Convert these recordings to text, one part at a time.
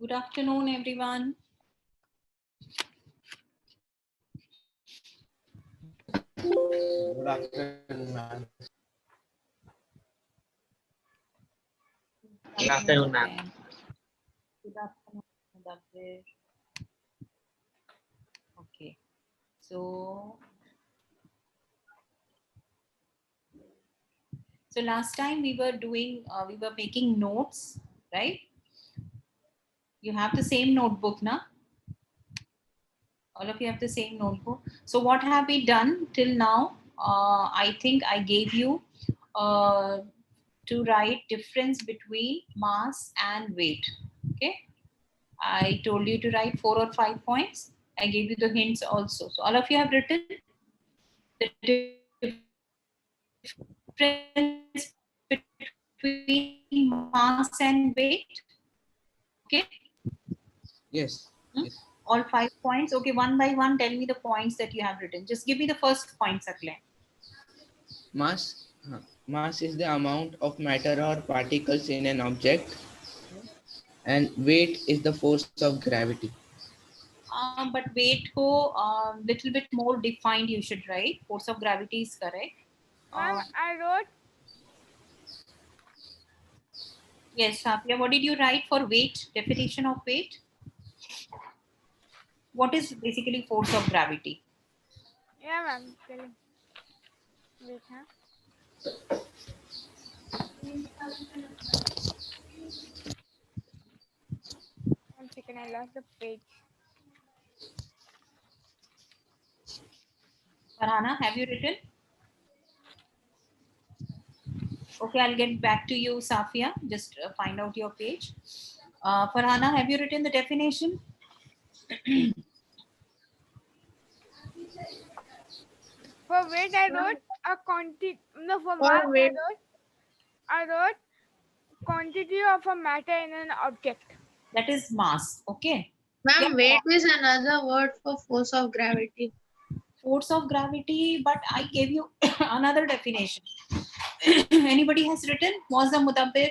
Good afternoon, everyone. Good afternoon, ma'am. Good Afternoon, ma'am. again. Good afternoon, Mudabbir. Okay, so last time we were making notes, right? You have the same notebook, na? All of you have the same notebook. So what have we done till now? I think I gave you to write difference between mass and weight. Okay, I told you to write 4 or 5 points. I gave you the hints also. So all of you have written the difference between mass and weight. Okay. Yes. Yes. All 5 points. Okay, one by one, tell me the points that you have written. Just give me the first point, Sakle. Mass is the amount of matter or particles in an object, and weight is the force of gravity. But weight ko little bit more defined you should write. Force of gravity is correct. Ma'am, I wrote. Yes, Shafia, what did you write for weight? Definition of weight? What is basically force of gravity? Yeah, ma'am. Telling. Wait, huh? 1 second, I lost the page. Farhana, have you written? Okay, I'll get back to you, Safia. Just find out your page. Farhana, have you written the definition? For weight, I wrote a quantity. No, for mass, I wrote quantity of a matter in an object. That is mass. Okay. Ma'am, Yeah, weight is another word for force of gravity. force of gravity, but I gave you another definition. Anybody has written? Was the Mudabbir?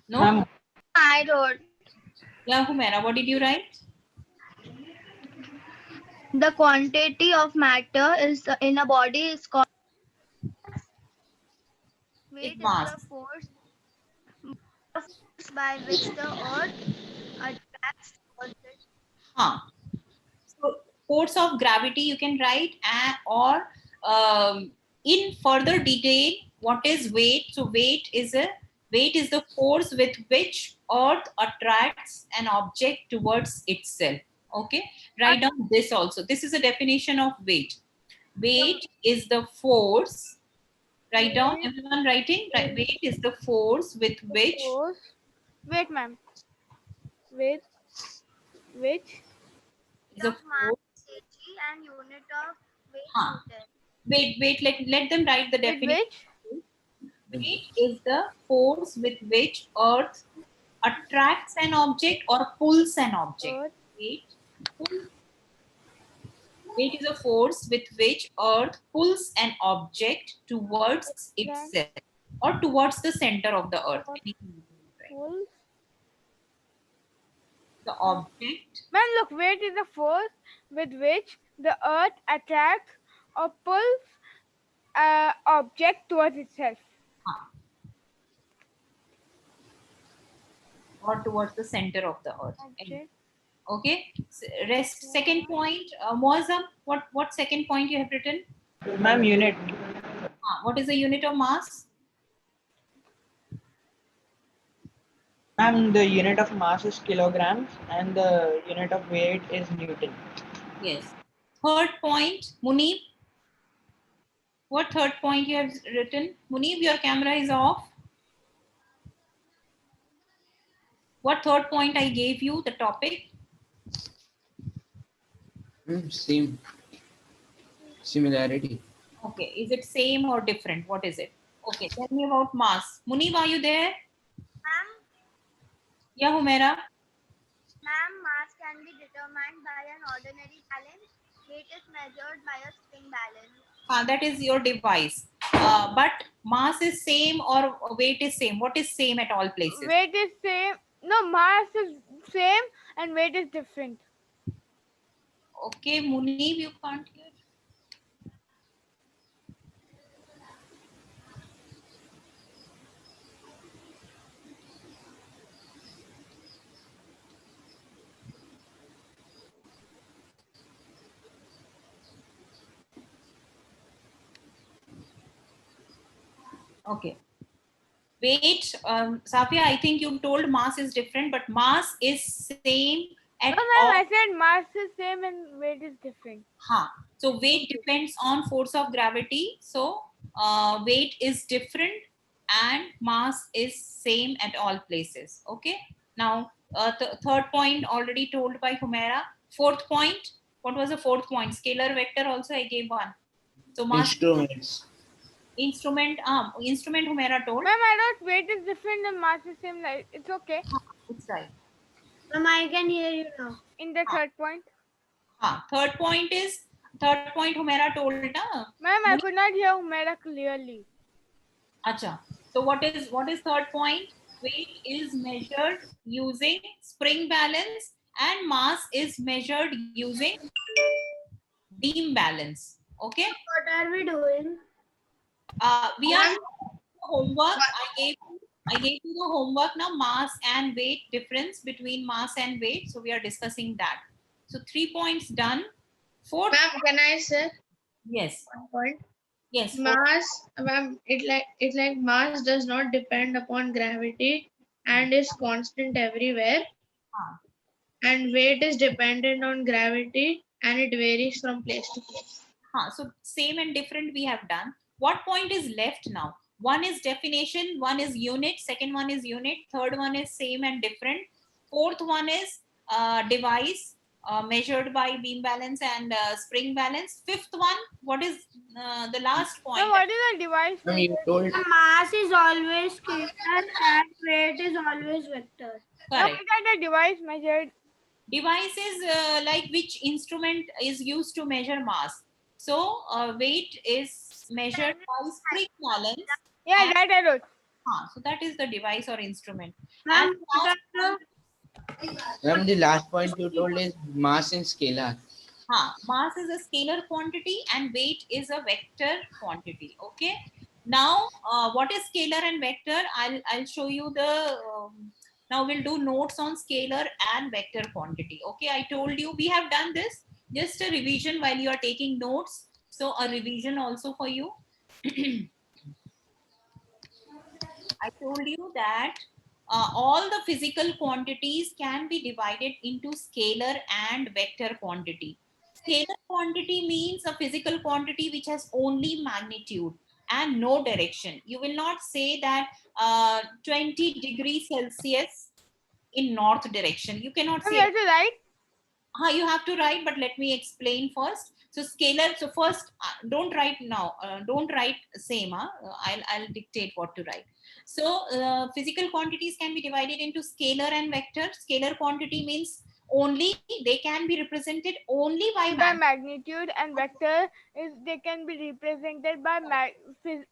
No? Ma'am. I wrote. Yeah, Humera, what did you write? The quantity of matter is in a body is called weight. Is Mass. the force by which the earth attracts objects. So force of gravity you can write or in further detail what is weight. So weight is the force with which earth attracts an object towards itself. Okay, write down this also. This is a definition of weight. Weight is the force. Write down, everyone writing. Weight is the force with which Wait, ma'am. Which is a Mass force. kg and unit of weight Newton. Let them write the with definition. which Weight is the force with which earth attracts an object or pulls an object. Weight is a force with which earth pulls an object towards itself or towards the center of the earth. pulls. The object. Man, look, weight is the force with which the earth attracts or pulls an object towards itself. Or towards the center of the earth. Object. Okay. Second point, Muazzam, what second point you have written? Ma'am, unit. What is the unit of mass? Ma'am, the unit of mass is kilograms and the unit of weight is Newton. Yes. Third point, Munib. What third point you have written? Munib, your camera is off. What third point I gave you, the topic? Same. Similarity. Okay, is it same or different? What is it? Okay, tell me about mass. Munib, are you there? Ma'am, Yeah, Humera. Ma'am, mass can be determined by an ordinary balance. Weight is measured by a spring balance. That is your device. but mass is same or weight is same. What is same at all places? Weight is same. No, mass is same and weight is different. Okay, Munib, you can't hear. Okay. Weight, Safia, I think you told mass is different, but mass is same at No, all. ma'am, I said mass is same and weight is different. So weight depends on force of gravity. So weight is different and mass is same at all places. Okay. Now, third point already told by Humaira. Fourth point, what was the fourth point? Scalar vector also I gave one. So mass Instruments. instrument Humaira told. Ma'am, I thought weight is different and mass is same. Like it's okay. It's right. Ma'am, I can hear you now. In the third point. Third point Humaira told na. Ma'am, I could not hear Humaira clearly. Acha. So what is third point? Weight is measured using spring balance and mass is measured using beam balance. Okay. What are we doing? We are homework. I gave you the homework now, mass and weight difference between mass and weight. So we are discussing that. So 3 points done. Fourth. Ma'am, can I say Yes. one point? Yes. Mass, ma'am, it like mass does not depend upon gravity and is constant everywhere. And weight is dependent on gravity and it varies from place to place. So same and different we have done. What point is left now? One is definition, one is unit, second one is unit, third one is same and different. Fourth one is device measured by beam balance and spring balance. Fifth one, what is the last point? So what is the device? Ma'am, you told The mass is always scalar and weight is always vector. What Correct. is the device measured? Device is like which instrument is used to measure mass. So weight is measured by spring balance. Yeah, And- that I wrote. So that is the device or instrument. Ma'am, And last one, ma'am, the last point you told is mass in scalar. mass is a scalar quantity and weight is a vector quantity. Okay. Now, what is scalar and vector? I'll show you the. Now we'll do notes on scalar and vector quantity. Okay. I told you we have done this. Just a revision while you are taking notes. So a revision also for you. I told you that all the physical quantities can be divided into scalar and vector quantity. Scalar quantity means a physical quantity which has only magnitude and no direction. You will not say that 20 degrees Celsius in north direction. You cannot Ma'am, say you have to write. you have to write, but let me explain first. So scalar. So first, don't write now. Don't write same. I'll dictate what to write. So physical quantities can be divided into scalar and vector. Scalar quantity means only they can be represented only by By magnitude. magnitude, and vector is they can be represented by Magnitude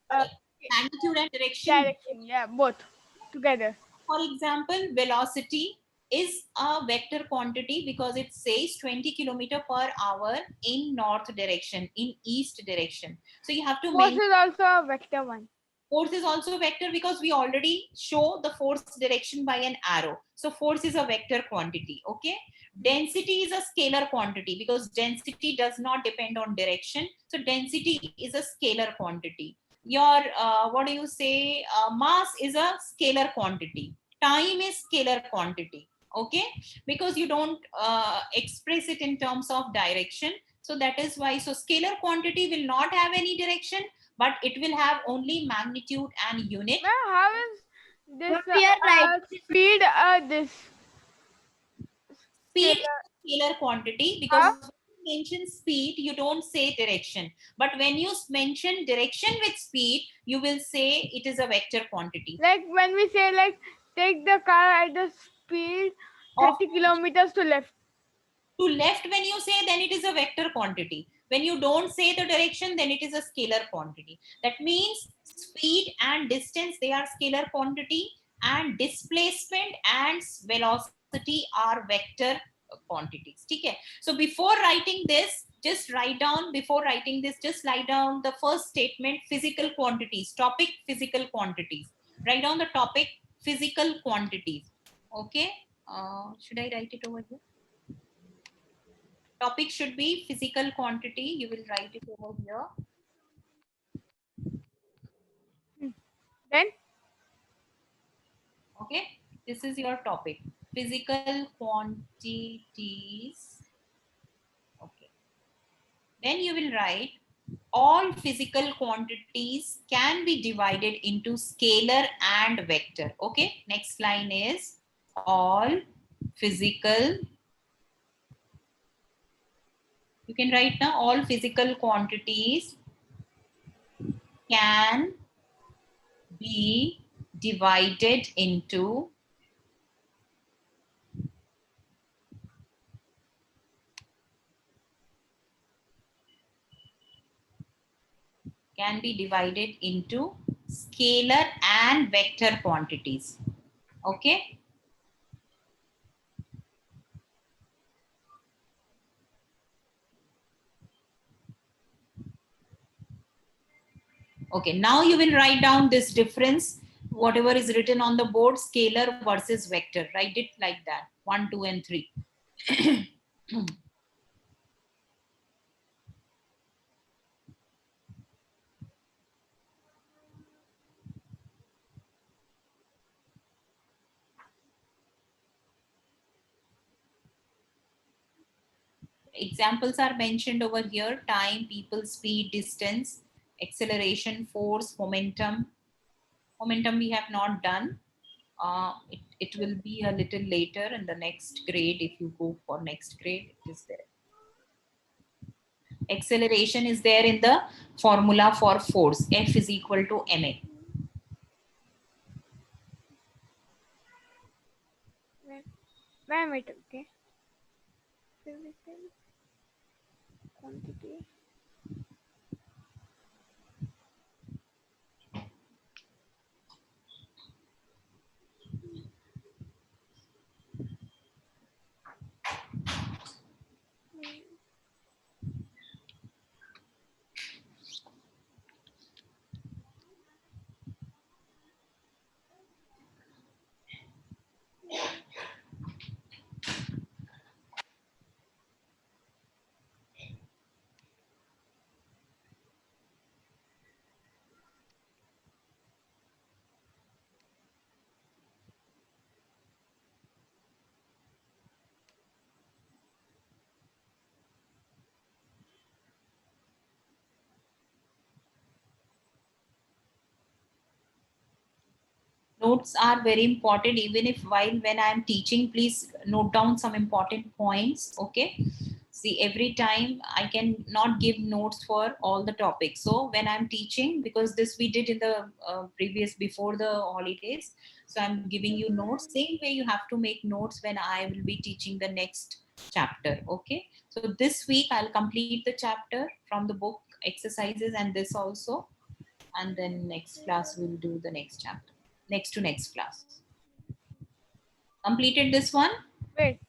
and direction. direction. Yeah, both together. For example, velocity is a vector quantity because it says 20 kilometer per hour in north direction, in east direction. So you have to Force mention is also a vector one. force is also a vector because we already show the force direction by an arrow. So force is a vector quantity. Okay. Density is a scalar quantity because density does not depend on direction. So density is a scalar quantity. Your what do you say? Mass is a scalar quantity. Time is scalar quantity. Okay, because you don't express it in terms of direction. So that is why. So scalar quantity will not have any direction, but it will have only magnitude and unit. Ma'am, how is this Ma'am, we are right. speed this Speed scalar? is scalar quantity because when you mention speed, you don't say direction. But when you mention direction with speed, you will say it is a vector quantity. Like when we say like take the car at the speed Of 30 kilometers to left. to left, when you say, then it is a vector quantity. When you don't say the direction, then it is a scalar quantity. That means speed and distance, they are scalar quantity, and displacement and velocity are vector quantities. Okay. So before writing this, just write down, before writing this, just write down the first statement, physical quantities, topic physical quantities. Write down the topic physical quantities. Okay. Should I write it over here? Topic should be physical quantity. You will write it over here. Then Okay. This is your topic. Physical quantities. Okay. Then you will write all physical quantities can be divided into scalar and vector. Okay. Next line is all physical. You can write now all physical quantities can be divided into scalar and vector quantities. Okay. Okay, now you will write down this difference, whatever is written on the board, scalar versus vector. Write it like that, 1, 2, and 3. Examples are mentioned over here: time, people, speed, distance, acceleration, force, momentum. Momentum we have not done. It will be a little later in the next grade. If you go for next grade, it is there. Acceleration is there in the formula for force. F is equal to ma. wait, okay. Physical quantity. Notes are very important. Even if when I am teaching, please note down some important points. Okay. See, every time I can not give notes for all the topics. So when I'm teaching, because this we did in the previous, before the holidays, so I'm giving you notes. Same way you have to make notes when I will be teaching the next chapter. Okay. So this week I'll complete the chapter from the book exercises and this also. And then next class we'll do the next chapter. Next to next class. Completed this one? Wait.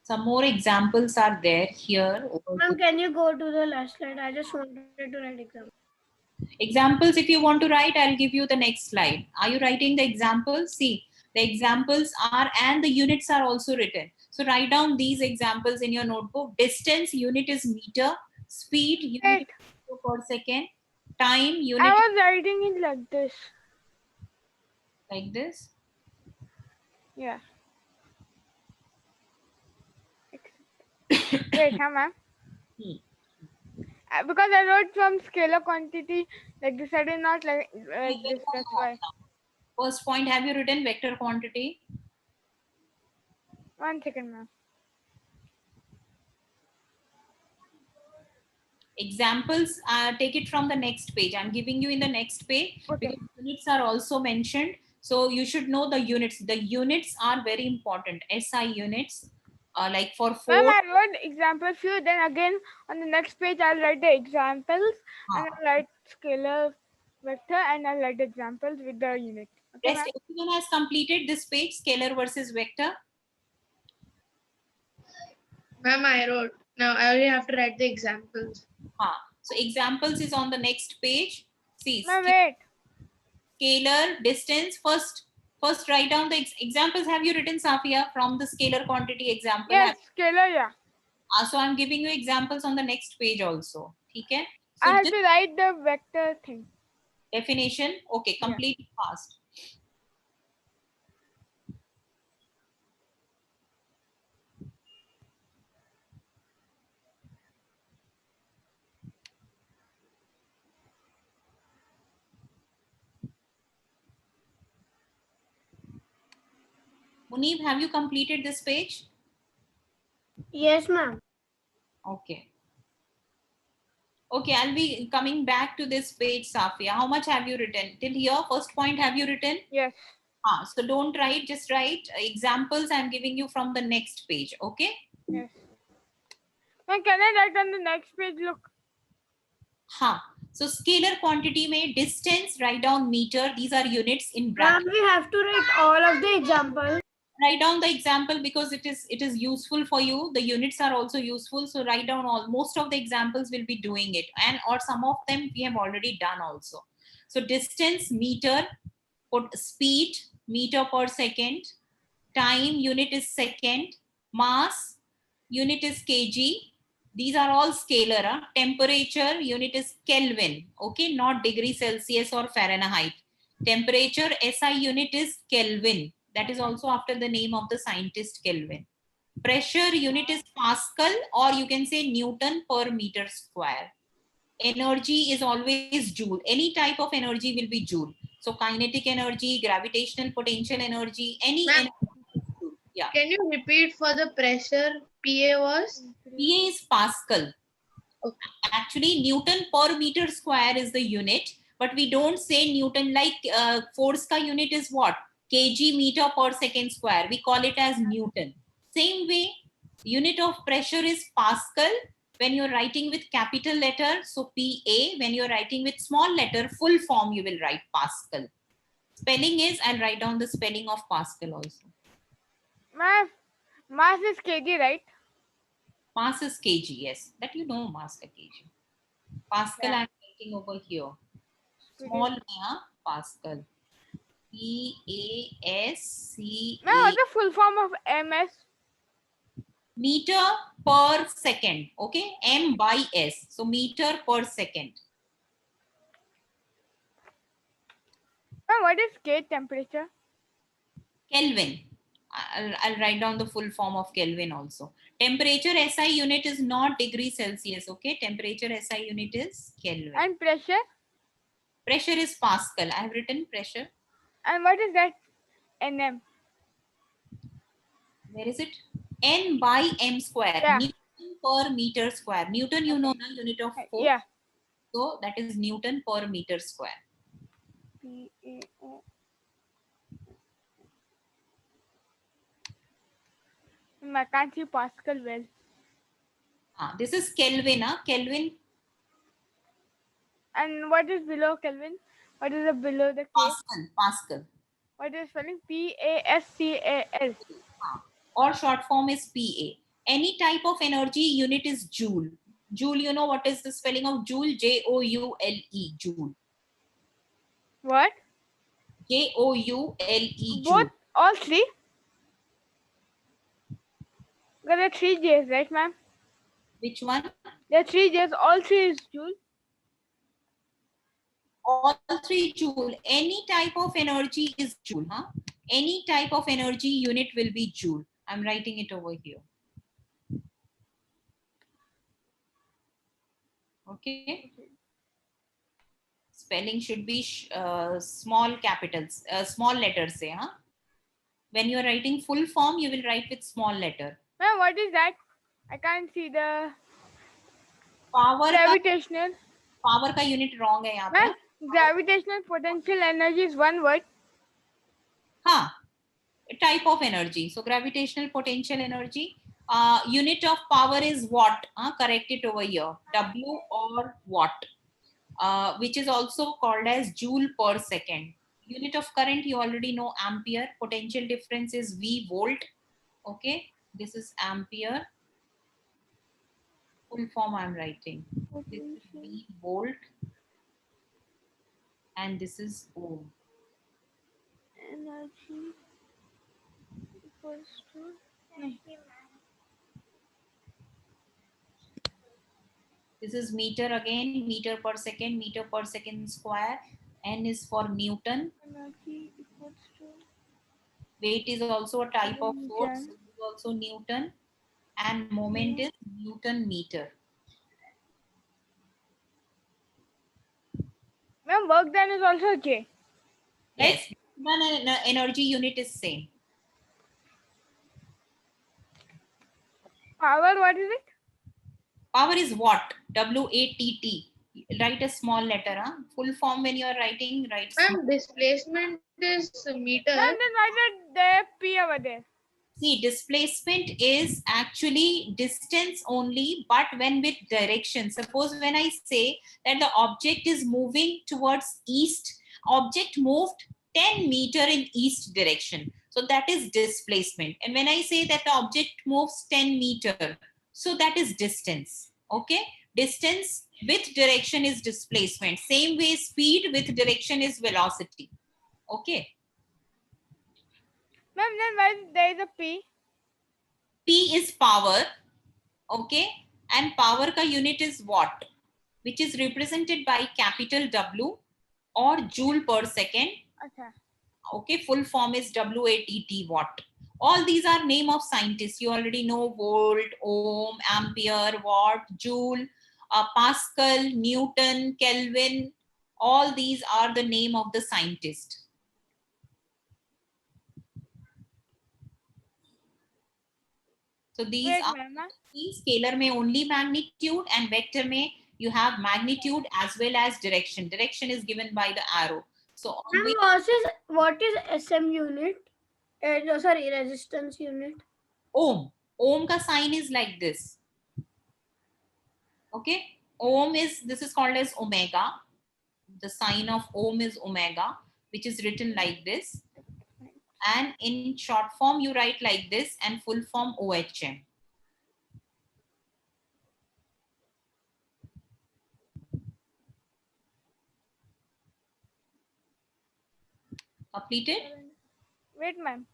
Some more examples are there here. Ma'am, can you go to the last slide? I just wanted to write example. Examples, if you want to write, I'll give you the next slide. Are you writing the examples? See, the examples are, and the units are also written. So write down these examples in your notebook. Distance, unit is meter. Speed, unit is meter per second. Time, I unit was writing it like this. like this. Yeah. Wait, ma'am. Because I wrote some scalar quantity like this. I did not like this. That's why. First point, have you written vector quantity? 1 second, ma'am. Examples, take it from the next page. I'm giving you in the next page Okay. because units are also mentioned. So you should know the units. The units are very important. SI units, like for Ma'am, 4. I wrote example few. Then again on the next page, I'll write the examples and I'll write scalar vector and I'll write examples with the unit. Okay, Rest ma'am? everyone has completed this page, scalar versus vector. Ma'am, I wrote. Now I only have to write the examples. So examples is on the next page. See, Ma'am, wait. scalar, distance. First write down the examples. Have you written, Safia, from the scalar quantity example? Yes, scalar, yeah. So I'm giving you examples on the next page also. Okay? So I have this to write the vector thing. definition. Okay, Yeah. complete it fast. Muneeb, have you completed this page? Yes, ma'am. Okay. Okay, I'll be coming back to this page, Safia. How much have you written? Till here, first point have you written? Yes. So don't write, just write examples I'm giving you from the next page. Okay? Yes. Ma'am, can I write on the next page? Look. So scalar quantity में distance, write down meter. These are units in Ma'am, bracket. we have to write all of the examples. Write down the example because it is useful for you. The units are also useful. So write down most of the examples will be doing it, and or some of them we have already done also. So distance, meter. Put speed, meter per second. Time, unit is second. Mass, unit is kg. These are all scalar. Temperature, unit is Kelvin. Okay, not degree Celsius or Fahrenheit. Temperature, SI unit is Kelvin. That is also after the name of the scientist Kelvin. Pressure unit is Pascal, or you can say Newton per meter square. Energy is always joule. Any type of energy will be joule. So kinetic energy, gravitational potential energy, any energy is joule. Yeah. Can you repeat for the pressure? PA was? PA is Pascal. Okay. Actually, Newton per meter square is the unit, but we don't say Newton like force ka unit is what? Kg meter per second square. We call it as Newton. Same way, unit of pressure is Pascal. When you're writing with capital letter, so PA. When you're writing with small letter, full form, you will write Pascal. Spelling is, I'll write down the spelling of Pascal also. Mass is kg, right? Mass is kg, yes. That you know, mass is kg. Pascal, Yeah. I'm writing over here. Small, Pascal. P-A-S-C-A. Ma'am, what's the full form of MS? Meter per second. Okay, M by S. So meter per second. Ma'am, what is gauge temperature? Kelvin. I'll write down the full form of Kelvin also. Temperature SI unit is not degree Celsius. Okay, temperature SI unit is Kelvin. And pressure? Pressure is Pascal. I have written pressure. And what is that? NM. Where is it? N by M square. Yeah. Newton per meter square. Newton, you know, the unit of force. Yeah. So that is Newton per meter square. PAO. I can't see Pascal well. This is Kelvin. Kelvin. And what is below Kelvin? What is the below the K? Pascal. Pascal. What is spelling? PASCAL. Or short form is PA. Any type of energy unit is joule. Joule, you know what is the spelling of joule? Joule. Joule. What? Joule. Both, all three? There are 3 J's, right, ma'am? Which one? There are 3 J's, all 3 is joule. all three joule. Any type of energy is joule. Huh? Any type of energy unit will be joule. I'm writing it over here. Okay. Spelling should be small capitals, small letters. Say, huh? When you are writing full form, you will write with small letter. Ma'am, what is that? I can't see the Power gravitational. power का unit wrong है यहाँ पे. Ma'am, gravitational potential energy is one word. हाँ, a type of energy. So gravitational potential energy. Unit of power is watt. Correct it over here. W or watt, which is also called as joule per second. Unit of current you already know, ampere. Potential difference is V volt. Okay, this is ampere. Full form I'm writing. This is V volt, and this is ohm. Energy equals to. This is meter again, meter per second square. N is for Newton. Energy equals to. Weight is also a type of Newton. force, so it is also Newton. And moment is Newton meter. Ma'am, work done is also J. Yes, one energy unit is same. Power, what is it? Power is watt, W-A-T-T. Write a small letter. Huh? Full form when you are writing, write small. Ma'am, displacement is meter. Ma'am, then why did there P over there? See, displacement is actually distance only, but when with direction. Suppose when I say that the object is moving towards east, object moved 10 meter in east direction. So that is displacement. And when I say that the object moves 10 meter, so that is distance. Okay. Distance with direction is displacement. Same way speed with direction is velocity. Okay. Ma'am, then why there is a P? P is power, okay, and power ka unit is watt, which is represented by capital W or joule per second. Okay. Okay, full form is W-A-T-T, watt. All these are name of scientists. You already know volt, ohm, ampere, watt, joule, Pascal, Newton, Kelvin. All these are the name of the scientist. So these Wait, are ma'am. scalar में only magnitude, and vector में you have magnitude as well as direction. Direction is given by the arrow. So always What is SM unit? Sorry, resistance unit. ohm. Ohm ka sign is like this. Okay. Ohm is, this is called as omega. The sign of ohm is omega, which is written like this. And in short form, you write like this, and full form OHM. Completed? Wait, ma'am.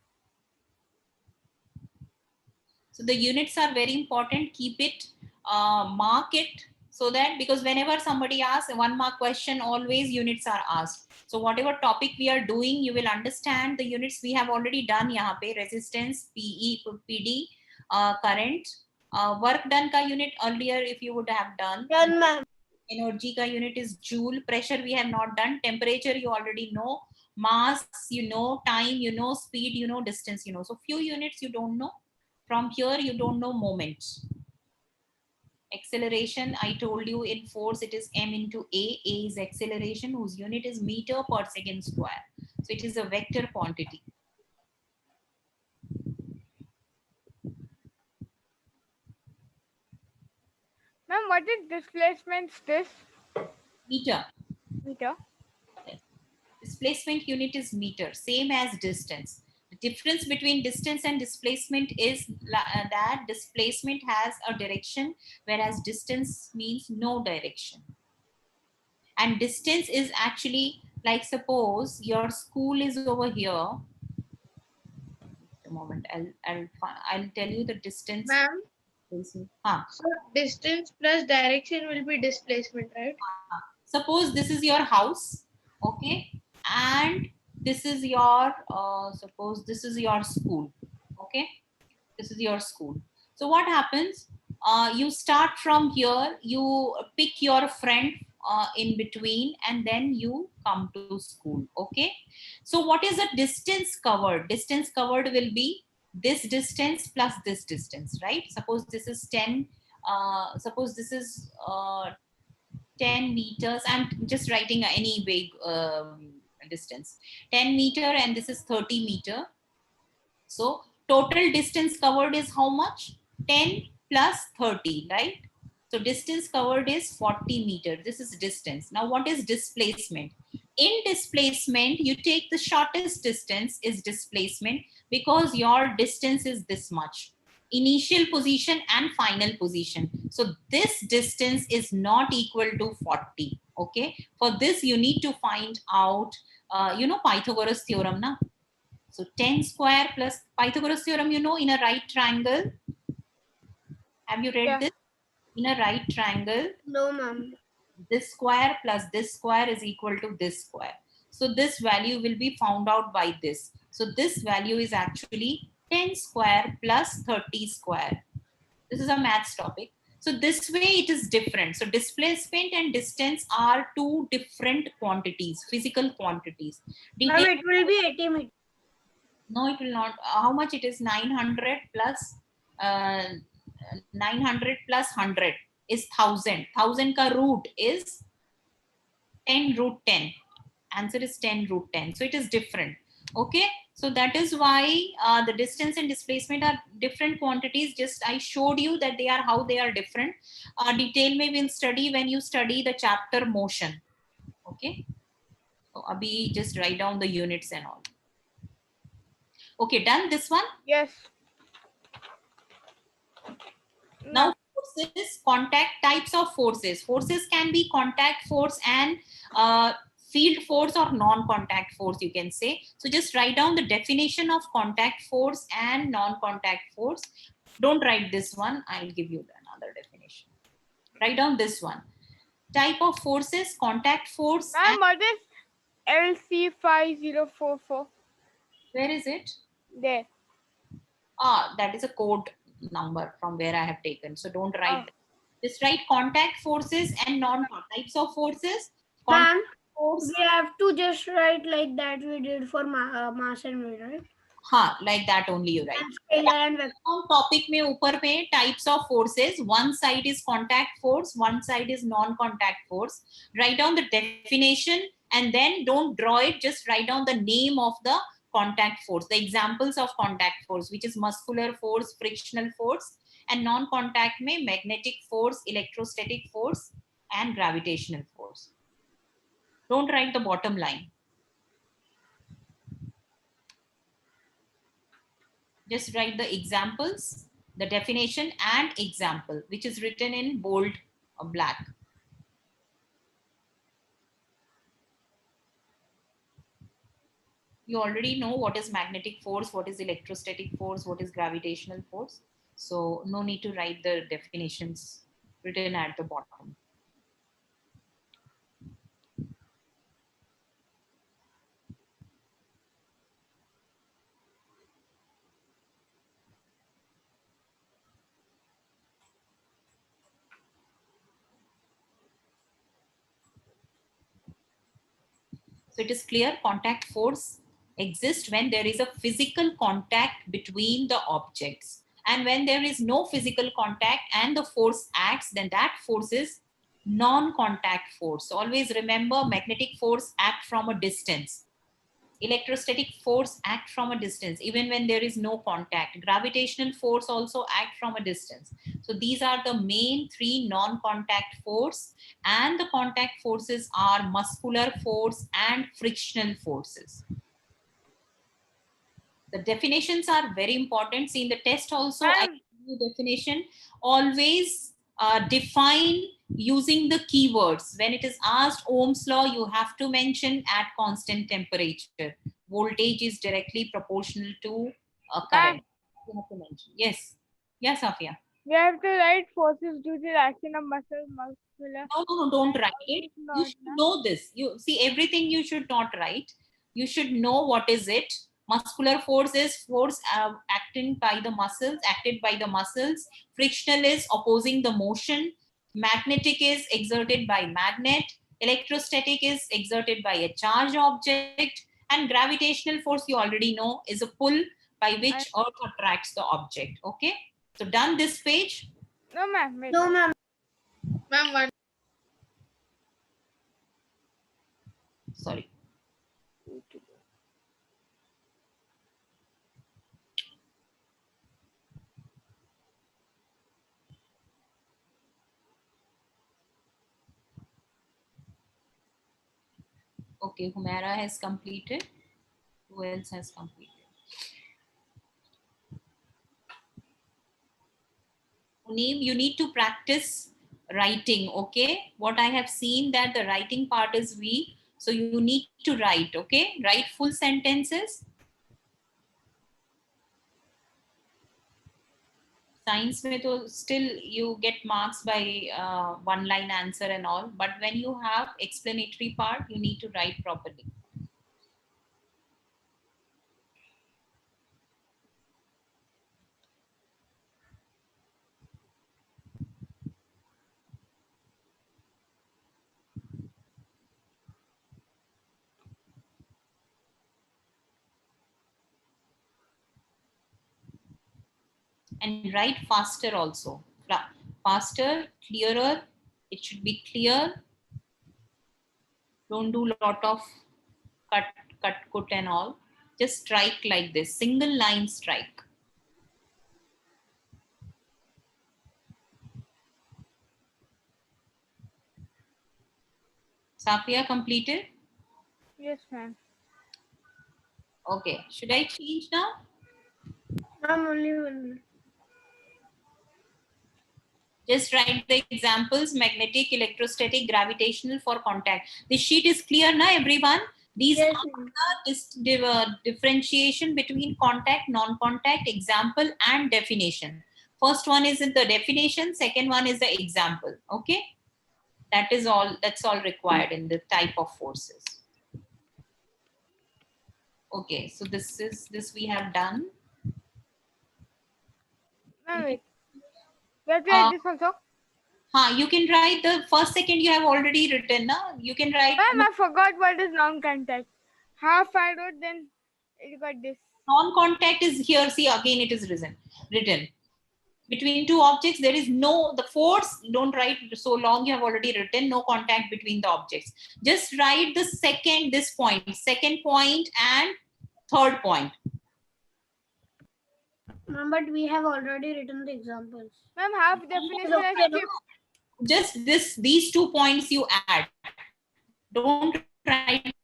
So the units are very important. Keep it, mark it, so that, because whenever somebody asks a 1 mark question, always units are asked. So whatever topic we are doing, you will understand the units we have already done. Yahan pe resistance, PE, PD, current, work done ka unit earlier if you would have done. Done, ma'am. Energy ka unit is joule. Pressure we have not done. Temperature you already know. Mass you know. Time you know. Speed you know. Distance you know. So few units you don't know. From here you don't know moment. Acceleration, I told you in force it is m into a. A is acceleration, whose unit is meter per second square. So it is a vector quantity. Ma'am, what is displacement this? Meter. Meter. Displacement unit is meter, same as distance. The difference between distance and displacement is that displacement has a direction, whereas distance means no direction. And distance is actually, like, suppose your school is over here. A moment, I'll tell you the distance. Ma'am, Huh. so distance plus direction will be displacement, right? Suppose this is your house Okay, and this is your suppose this is your school. Okay, this is your school. So what happens, you start from here, you pick your friend in between, and then you come to school. Okay, so what is the distance covered? Distance covered will be this distance plus this distance, right? Suppose this is 10, suppose this is 10 meters. I'm just writing any big distance, 10 meter, and this is 30 meter. So total distance covered is how much? 10 plus 30, right? So distance covered is 40 meter. This is distance. Now what is displacement? In displacement, you take the shortest distance is displacement, because your distance is this much. Initial position and final position. So this distance is not equal to 40. Okay. For this, you need to find out, Pythagoras theorem, na? So 10 square plus Pythagoras theorem, in a right triangle. Have you read Yeah. this? In a right triangle, No, ma'am. this square plus this square is equal to this square. So this value will be found out by this. So this value is actually 10 square plus 30 square. This is a maths topic. So this way it is different. So displacement and distance are two different quantities, physical quantities. Ma'am, it will be 80 meters. No, it will not. How much it is? 900 plus 900 plus 100 is 1000. 1000 ka root is 10 root 10. Answer is 10 root 10. So it is different. Okay. So that is why the distance and displacement are different quantities. Just I showed you that they are how they are different. Detail may will study when you study the chapter motion. Okay. So abhi just write down the units and all. Okay, done this one. Yes. Now forces, contact, types of forces. Forces can be contact force and field force or non-contact force, you can say. So just write down the definition of contact force and non-contact force. Don't write this one. I'll give you another definition. Write down this one. Type of forces, contact force. Ma'am, what is LC5044? Where is it? There. That is a code number from where I have taken. So don't write. Oh. Just write contact forces and types of forces. Ma'am, Force. we have to just write like that we did for mass and weight, right? Like that only you write. And scalar and vector. Topic में ऊपर में types of forces. One side is contact force, one side is non-contact force. Write down the definition and then don't draw it. Just write down the name of the contact force. The examples of contact force, which is muscular force, frictional force, and non-contact में magnetic force, electrostatic force, and gravitational force. Don't write the bottom line. Just write the examples, the definition and example, which is written in bold or black. You already know what is magnetic force, what is electrostatic force, what is gravitational force. So no need to write the definitions written at the bottom. So it is clear contact force exists when there is a physical contact between the objects. And when there is no physical contact and the force acts, then that force is non-contact force. So always remember, magnetic force acts from a distance. Electrostatic force act from a distance, even when there is no contact. Gravitational force also act from a distance. So these are the main three non-contact force, and the contact forces are muscular force and frictional forces. The definitions are very important. See, in the test also, I give you definition. Always define using the keywords. When it is asked Ohm's law, you have to mention at constant temperature. Voltage is directly proportional to current. You have to mention. Yes. Yes, Safia. We have to write forces due to the action of muscular. No, don't write it. You Not, should know this. You see, everything you should not write. You should know what is it. Muscular force is force acting by the muscles, acted by the muscles. Frictional is opposing the motion. Magnetic is exerted by magnet. Electrostatic is exerted by a charged object. And gravitational force, you already know, is a pull by which Earth attracts the object. Okay. So done this page. No, ma'am. Wait. No, ma'am. Ma'am, one. Sorry. Okay, Humera has completed. Who else has completed? Muneem, you need to practice writing, okay? What I have seen that the writing part is weak. So you need to write, okay? Write full sentences. Science में तो still you get marks by one line answer and all. But when you have explanatory part, you need to write properly. And write faster also. Faster, clearer. It should be clear. Don't do lot of cut and all. Just strike like this. Single line strike. Safia completed? Yes, ma'am. Okay. Should I change now? Ma'am, only 1 minute. Just write the examples: magnetic, electrostatic, gravitational for contact. This sheet is clear now, everyone? These Yes, are the differentiation between contact, non-contact, example, and definition. First one is in the definition, second one is the example. Okay? That is all, that's all required in the type of forces. Okay, so this we have done. Ma'am, wait. We have to write this also. You can write the first, second you have already written. You can write. Ma'am, I forgot what is non-contact. Half I wrote, then it got this. Non-contact is here. See, again it is written. Between two objects, there is no, the force, don't write so long, you have already written, no contact between the objects. Just write the second point and third point. Ma'am, but we have already written the examples. Ma'am, half definition I skipped. Just these 2 points you add. Don't write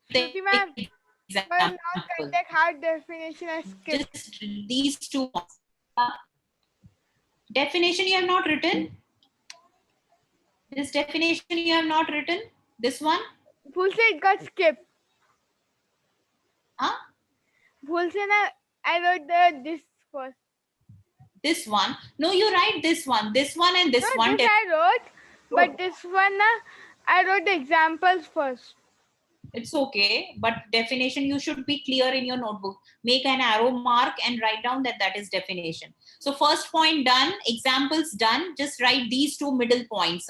the Shruti ma'am, for example. non-contact half definition I skipped. Just these 2 points. Definition you have not written. This definition you have not written. This one. Full set got skipped. Huh? Full set I wrote this first. This one. No, you write this one and this No, one. this I wrote, but this one I wrote the examples first. It's okay, but definition you should be clear in your notebook. Make an arrow mark and write down that is definition. So first point done, examples done. Just write these 2 middle points.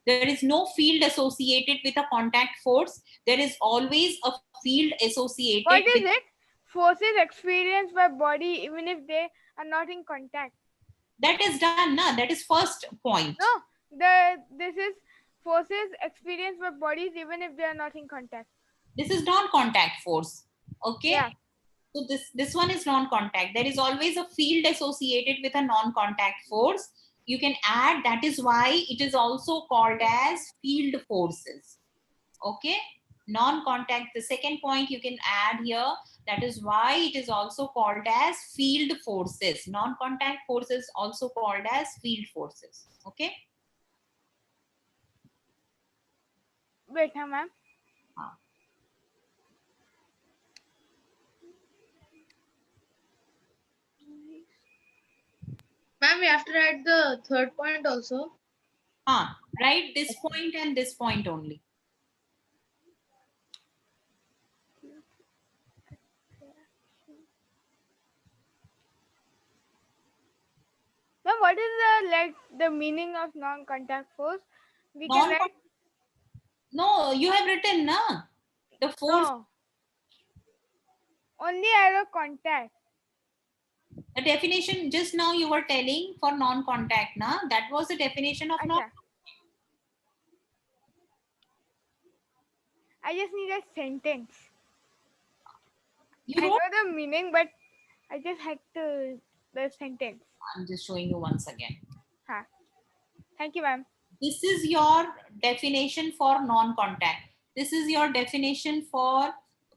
There is no field associated with a contact force. There is always a field associated. What is it? Forces experienced by body even if they are not in contact. That is done. That is first point. No, this is forces experienced by bodies even if they are not in contact. This is non-contact force. Okay. Yeah. So this one is non-contact. There is always a field associated with a non-contact force. You can add, that is why it is also called as field forces. Okay. Non-contact, the second point you can add here, that is why it is also called as field forces. Non-contact forces also called as field forces. Okay. Wait, ma'am. Ma'am, we have to write the third point also. Write this point and this point only. Now, what is the meaning of non-contact force? We can Non- write No, you have written, na? The force, no. Only I wrote contact. the definition just now you were telling for non-contact, na? That was the definition of non. Acha. I just need a sentence. You I wrote. know the meaning, but I just had to the sentence. I'm just showing you once again. Ha. Thank you, ma'am. This is your definition for non-contact. This is your definition for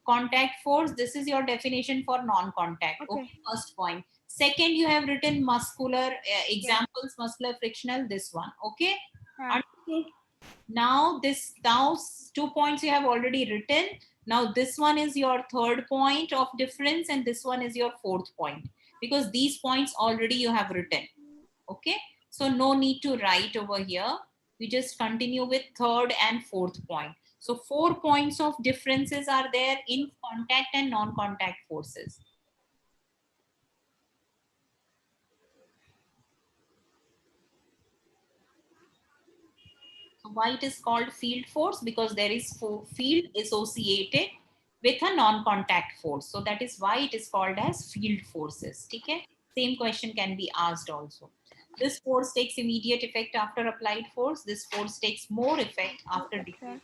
contact force. This is your definition for non-contact. Okay. First point. Second, you have written muscular examples, muscular frictional. This one. Okay. Ha. Now 2 points you have already written. Now this one is your third point of difference, and this one is your fourth point, because these points already you have written. Okay. So no need to write over here. We just continue with third and fourth point. So 4 points of differences are there in contact and non-contact forces. So why it is called field force? Because there is field associated with a non-contact force. So that is why it is called as field forces. Okay? Same question can be asked also. This force takes immediate effect after applied force. This force takes more effect after decreasing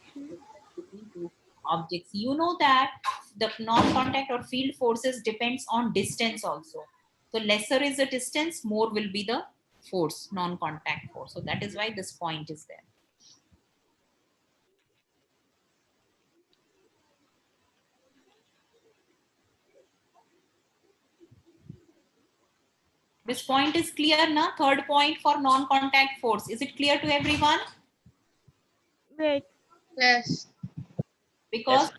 between two objects. You know that the non-contact or field forces depends on distance also. So lesser is the distance, more will be the force, non-contact force. So that is why this point is there. This point is clear, na? Third point for non-contact force. Is it clear to everyone? Wait. Yes. Because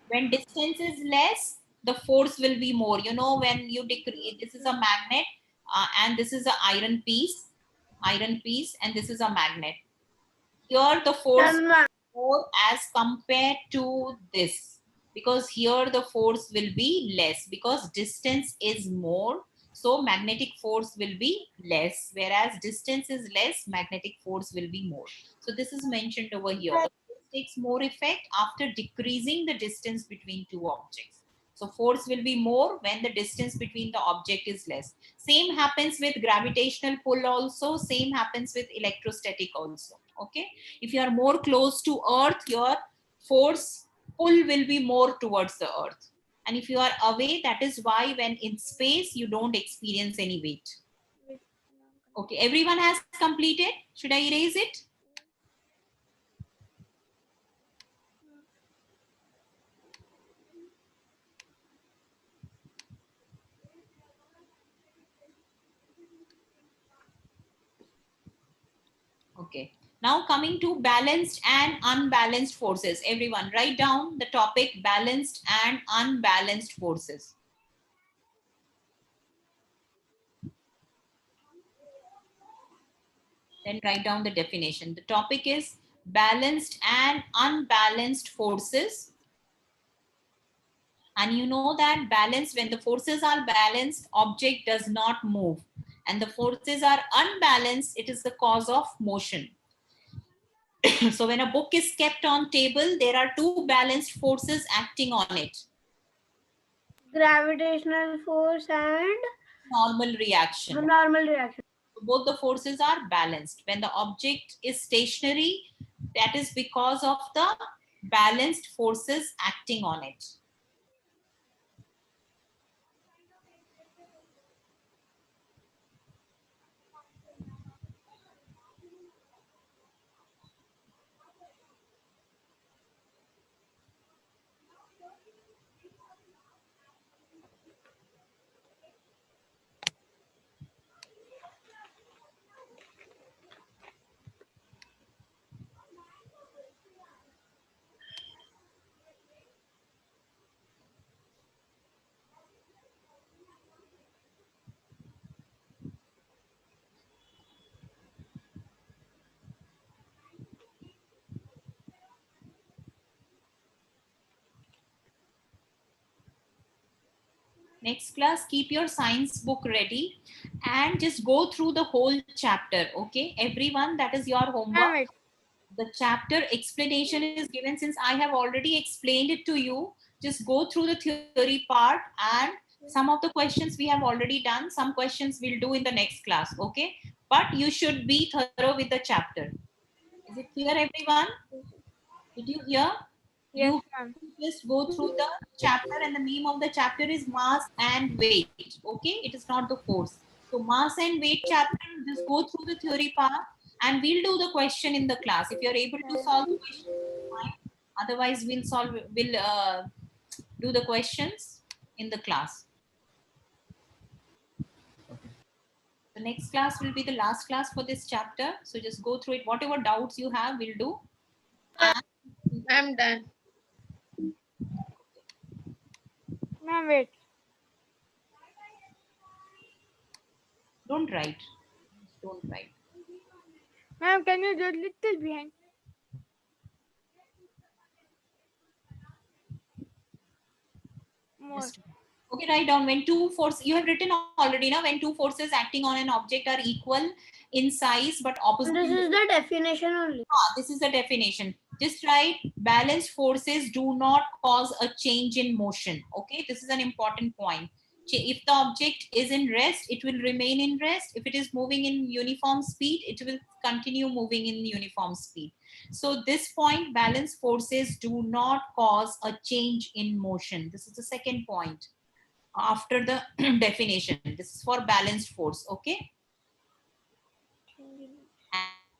when distance is less, the force will be more. You know, when you decrease, this is a magnet and this is an iron piece, and this is a magnet. Here the force is more as compared to this, because here the force will be less because distance is more. So magnetic force will be less, whereas distance is less, magnetic force will be more. So this is mentioned over here. The force takes more effect after decreasing the distance between two objects. So force will be more when the distance between the object is less. Same happens with gravitational pull also. Same happens with electrostatic also. Okay. If you are more close to Earth, your force pull will be more towards the Earth. And if you are away, that is why when in space, you don't experience any weight. Okay, everyone has completed. Should I erase it? Okay. Now coming to balanced and unbalanced forces. Everyone write down the topic balanced and unbalanced forces. Then write down the definition. The topic is balanced and unbalanced forces. And you know that balance, when the forces are balanced, object does not move. And the forces are unbalanced, it is the cause of motion. So when a book is kept on table, there are two balanced forces acting on it. Gravitational force and Normal reaction. normal reaction. Both the forces are balanced. When the object is stationary, that is because of the balanced forces acting on it. Next class, keep your science book ready and just go through the whole chapter. Okay, everyone, that is your homework. Wait. The chapter explanation is given. Since I have already explained it to you, just go through the theory part, and some of the questions we have already done. Some questions we'll do in the next class. Okay, but you should be thorough with the chapter. Is it clear, everyone? Did you hear? Yes, You ma'am. just go through the chapter, and the name of the chapter is mass and weight. Okay, it is not the force. So mass and weight chapter, just go through the theory part, and we'll do the question in the class. If you're able to solve the question, fine. Otherwise we'll do the questions in the class. The next class will be the last class for this chapter. So just go through it. Whatever doubts you have, we'll do. I'm done. Ma'am, wait. Don't write. Don't write. Ma'am, can you do a little behind? More. Just- Okay, write down when two forces, you have written already now, when two forces acting on an object are equal in size but opposite. This is the definition only. This is the definition. Just write balanced forces do not cause a change in motion. Okay, this is an important point. If the object is in rest, it will remain in rest. If it is moving in uniform speed, it will continue moving in uniform speed. So this point, balanced forces do not cause a change in motion. This is the second point after the definition. This is for balanced force. Okay.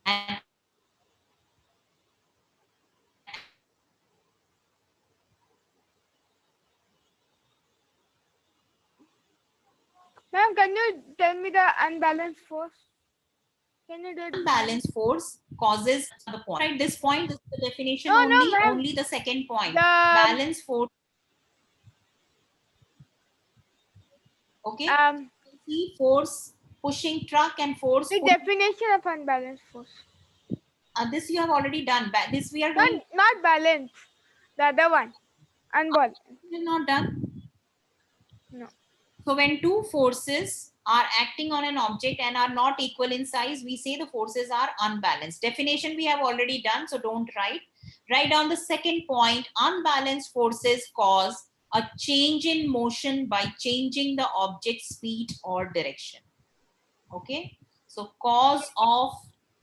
And Ma'am, can you tell me the unbalanced force? Can you do it? unbalanced force causes the point. Right, this point, this is the definition No, only, ma'am. only the second point. The Balanced force. Okay. See, force pushing truck and force. the definition of unbalanced force. This you have already done. This we are doing. Not balanced. The other one. Unbalanced. This is not done. No. So when two forces are acting on an object and are not equal in size, we say the forces are unbalanced. Definition we have already done, so don't write. Write down the second point. Unbalanced forces cause a change in motion by changing the object's speed or direction. Okay, so cause of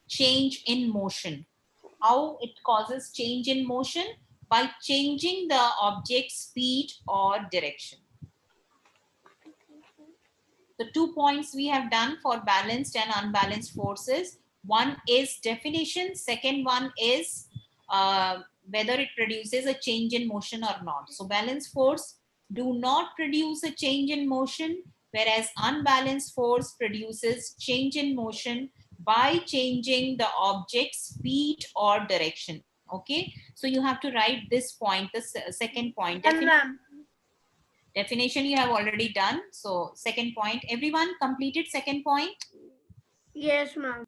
change in motion. How it causes change in motion? By changing the object's speed or direction. The 2 points we have done for balanced and unbalanced forces. One is definition. Second one is whether it produces a change in motion or not. So balanced force do not produce a change in motion, whereas unbalanced force produces change in motion by changing the object's speed or direction. Okay, so you have to write this point, the second point. Ma'am. Definition you have already done. So second point, everyone completed second point? Yes, ma'am.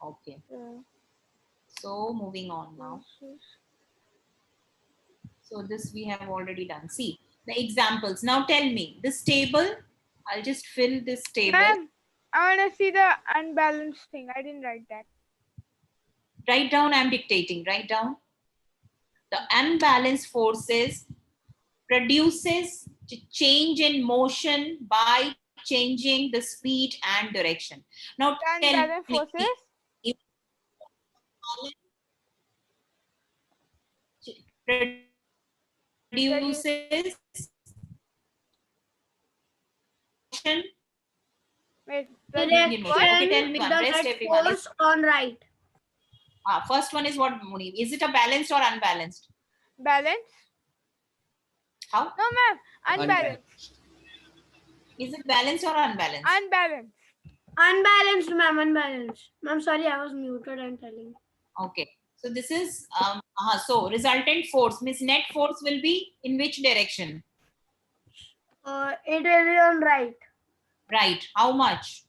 Okay. So moving on now. So this we have already done. See the examples. Now tell me this table. I'll just fill this table. Ma'am, I want to see the unbalanced thing. I didn't write that. Write down, I'm dictating. Write down. The unbalanced forces produces change in motion by changing the speed and direction. Now The tell unbalanced me, forces. produces motion. Wait, Okay, tell me one. The Rest right everyone. force on right. First one is what, Muni? Is it a balanced or unbalanced? balance? How? No, ma'am. Unbalanced. Is it balanced or unbalanced? Unbalanced. Unbalanced, ma'am. Unbalanced. Ma'am, sorry, I was muted and telling. Okay. So this is, so resultant force means net force will be in which direction? It will be on right. Right. How much?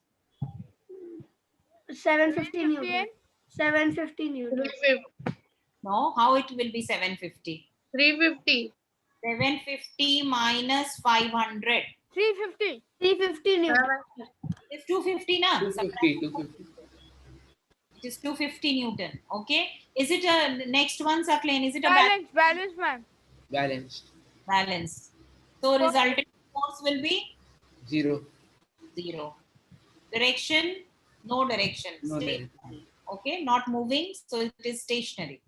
750 Newton. 15. 750 Newton. 350. No, how it will be 750? 350. 750 minus 500. 350. 350 Newton. It's 250 na? 250, 250. It is 250 Newton. Okay. Is it a next one, Sakleen? Is it a Balance, ma'am. Balanced. balance? So resultant force will be 0. 0. Direction? No direction. No Stationary. direction. Okay. Not moving. So it is stationary.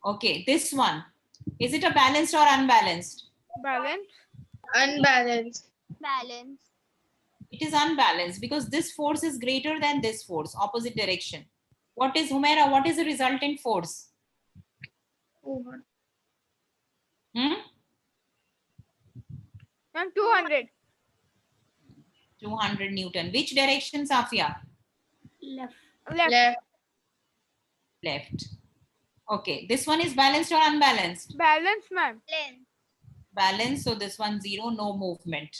Okay. This one. Is it a balanced or unbalanced? Balance. Unbalanced. Balance. It is unbalanced because this force is greater than this force, opposite direction. What is, Humaira, what is the resultant force? Hmm? Ma'am, 200. 200 Newton. Which direction, Safia? Left. Left. Left. Left. Okay. This one is balanced or unbalanced? Balance, ma'am. Balance. Balanced. So this one 0, no movement.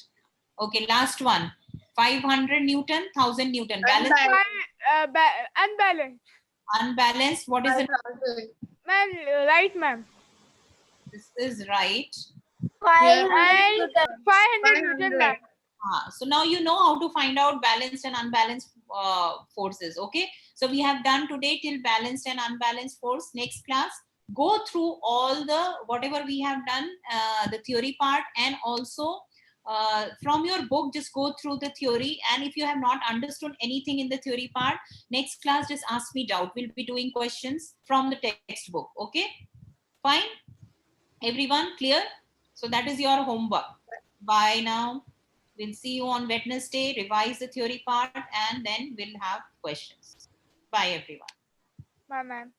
Okay. Last one. 500 Newton, 1000 Newton. Balanced, Unbalanced. unbalanced. What is it? 5,000. Ma'am, right, ma'am. This is right. 500 And Newton. 500 Newton, ma'am. So now you know how to find out balanced and unbalanced forces. Okay. So we have done today till balanced and unbalanced force. Next class, go through all the whatever we have done, the theory part, and also from your book, just go through the theory. And if you have not understood anything in the theory part, next class just ask me doubt. We'll be doing questions from the textbook. Okay. Fine. Everyone clear? So that is your homework. Bye now. We'll see you on Wednesday, revise the theory part, and then we'll have questions. Bye, everyone. Bye, ma'am.